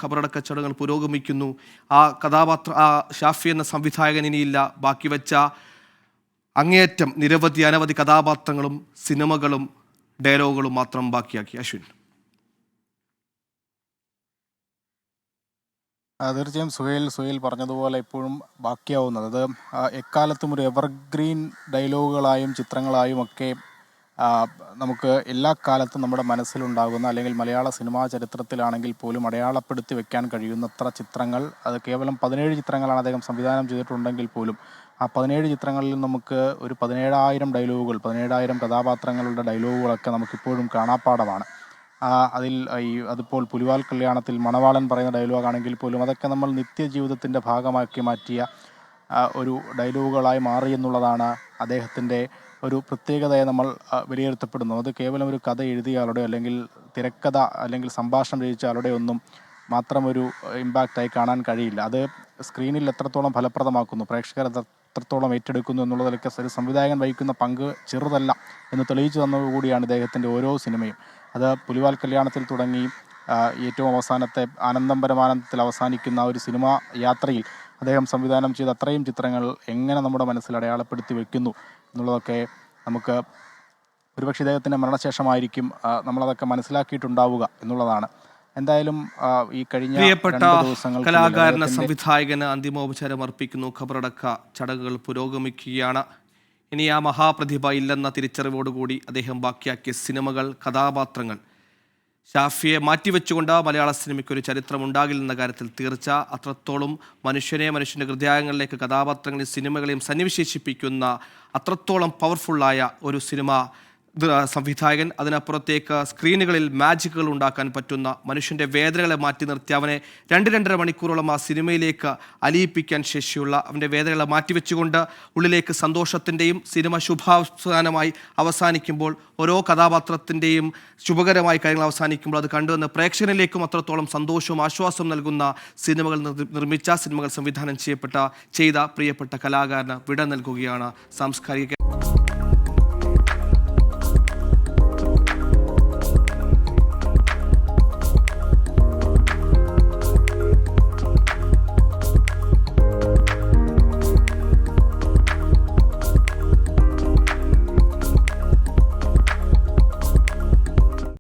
ഖബറടക്ക ചടങ്ങുകൾ പുരോഗമിക്കുന്നു. ആ ഷാഫി എന്ന സംവിധായകൻ ഇനിയില്ല. ബാക്കി വെച്ച അങ്ങേയറ്റം അനവധി കഥാപാത്രങ്ങളും സിനിമകളും ഡയലോഗുകളും മാത്രം ബാക്കിയാക്കി. അശ്വിൻ. തീർച്ചയായും സുഹേൽ പറഞ്ഞതുപോലെ ഇപ്പോഴും ബാക്കിയാവുന്നത് അത് എക്കാലത്തും ഒരു എവർഗ്രീൻ ഡയലോഗുകളായും ചിത്രങ്ങളായും ഒക്കെ നമുക്ക് എല്ലാ കാലത്തും നമ്മുടെ മനസ്സിലുണ്ടാകുന്ന, അല്ലെങ്കിൽ മലയാള സിനിമാ ചരിത്രത്തിലാണെങ്കിൽ പോലും അടയാളപ്പെടുത്തി വെക്കാൻ കഴിയുന്നത്ര ചിത്രങ്ങൾ, അത് കേവലം 17 ചിത്രങ്ങളാണ് അദ്ദേഹം സംവിധാനം ചെയ്തിട്ടുണ്ടെങ്കിൽ പോലും ആ 17 ചിത്രങ്ങളിൽ നമുക്ക് ഒരു 17,000 ഡയലോഗുകൾ, 17,000 കഥാപാത്രങ്ങളുടെ ഡയലോഗുകളൊക്കെ നമുക്കിപ്പോഴും കാണാപ്പാടമാണ്. അതിപ്പോൾ പുലിവാൽ കല്യാണത്തിൽ മണവാളൻ പറയുന്ന ഡയലോഗാണെങ്കിൽ പോലും അതൊക്കെ നമ്മൾ നിത്യജീവിതത്തിൻ്റെ ഭാഗമാക്കി മാറ്റിയ ഒരു ഡയലോഗുകളായി മാറി എന്നുള്ളതാണ് അദ്ദേഹത്തിൻ്റെ ഒരു പ്രത്യേകതയെ നമ്മൾ വിലയിരുത്തപ്പെടുന്നു. അത് കേവലം ഒരു കഥ എഴുതിയ അല്ലെങ്കിൽ തിരക്കഥ അല്ലെങ്കിൽ സംഭാഷണം രചിച്ച ഒന്നും മാത്രം ഒരു ഇമ്പാക്റ്റായി കാണാൻ കഴിയില്ല. അത് സ്ക്രീനിൽ എത്രത്തോളം ഫലപ്രദമാക്കുന്നു, പ്രേക്ഷകർ എത്രത്തോളം ഏറ്റെടുക്കുന്നു എന്നുള്ളതിലൊക്കെ ഒരു സംവിധായകൻ വഹിക്കുന്ന പങ്ക് ചെറുതല്ല എന്ന് തെളിയിച്ചു തന്നതുകൂടിയാണ് ഇദ്ദേഹത്തിൻ്റെ ഓരോ സിനിമയും. അത് പുലിവാൽ കല്യാണത്തിൽ തുടങ്ങി ഏറ്റവും അവസാനത്തെ ആനന്ദം പരമാനന്ദത്തിൽ അവസാനിക്കുന്ന ഒരു സിനിമാ യാത്രയിൽ അദ്ദേഹം സംവിധാനം ചെയ്ത അത്രയും ചിത്രങ്ങൾ എങ്ങനെ നമ്മുടെ മനസ്സിൽ അടയാളപ്പെടുത്തി വെക്കുന്നു എന്നുള്ളതൊക്കെ നമുക്ക് ഒരുപക്ഷെ ഇദ്ദേഹത്തിൻ്റെ മരണശേഷമായിരിക്കും നമ്മളതൊക്കെ മനസ്സിലാക്കിയിട്ടുണ്ടാവുക എന്നുള്ളതാണ്. എന്തായാലും ഈ കഴിഞ്ഞ പ്രിയപ്പെട്ട കലാകാരന സംവിധായകന് അന്തിമോപചാരം അർപ്പിക്കുന്നു. ഖബറടക്ക ചടങ്ങുകൾ പുരോഗമിക്കുകയാണ്. ഇനി ആ മഹാപ്രതിഭ ഇല്ലെന്ന തിരിച്ചറിവോടുകൂടി അദ്ദേഹം ബാക്കിയാക്കിയ സിനിമകൾ, കഥാപാത്രങ്ങൾ, ഷാഫിയെ മാറ്റിവെച്ചുകൊണ്ട് മലയാള സിനിമയ്ക്ക് ഒരു ചരിത്രം ഉണ്ടാകില്ലെന്ന കാര്യത്തിൽ തീർച്ച. അത്രത്തോളം മനുഷ്യൻ്റെ ഹൃദയങ്ങളിലേക്ക് കഥാപാത്രങ്ങളെയും സിനിമകളെയും സന്നിവിശേഷിപ്പിക്കുന്ന അത്രത്തോളം പവർഫുള്ളായ ഒരു സിനിമ സംവിധായകൻ. അതിനപ്പുറത്തേക്ക് സ്ക്രീനുകളിൽ മാജിക്കുകൾ ഉണ്ടാക്കാൻ പറ്റുന്ന, മനുഷ്യൻ്റെ വേദനകളെ മാറ്റി നിർത്തി അവനെ 2-2.5 മണിക്കൂറോളം ആ സിനിമയിലേക്ക് അലിയിപ്പിക്കാൻ ശേഷിയുള്ള, അവൻ്റെ വേദനകളെ മാറ്റിവെച്ചുകൊണ്ട് ഉള്ളിലേക്ക് സന്തോഷത്തിൻ്റെയും, സിനിമ ശുഭാവസാനമായി അവസാനിക്കുമ്പോൾ ഓരോ കഥാപാത്രത്തിൻ്റെയും ശുഭകരമായ കാര്യങ്ങൾ അവസാനിക്കുമ്പോൾ അത് കണ്ടുവന്ന് പ്രേക്ഷകനിലേക്കും അത്രത്തോളം സന്തോഷവും ആശ്വാസവും നൽകുന്ന സിനിമകൾ സിനിമകൾ സംവിധാനം ചെയ്ത പ്രിയപ്പെട്ട കലാകാരന് വിട നൽകുകയാണ് സാംസ്കാരിക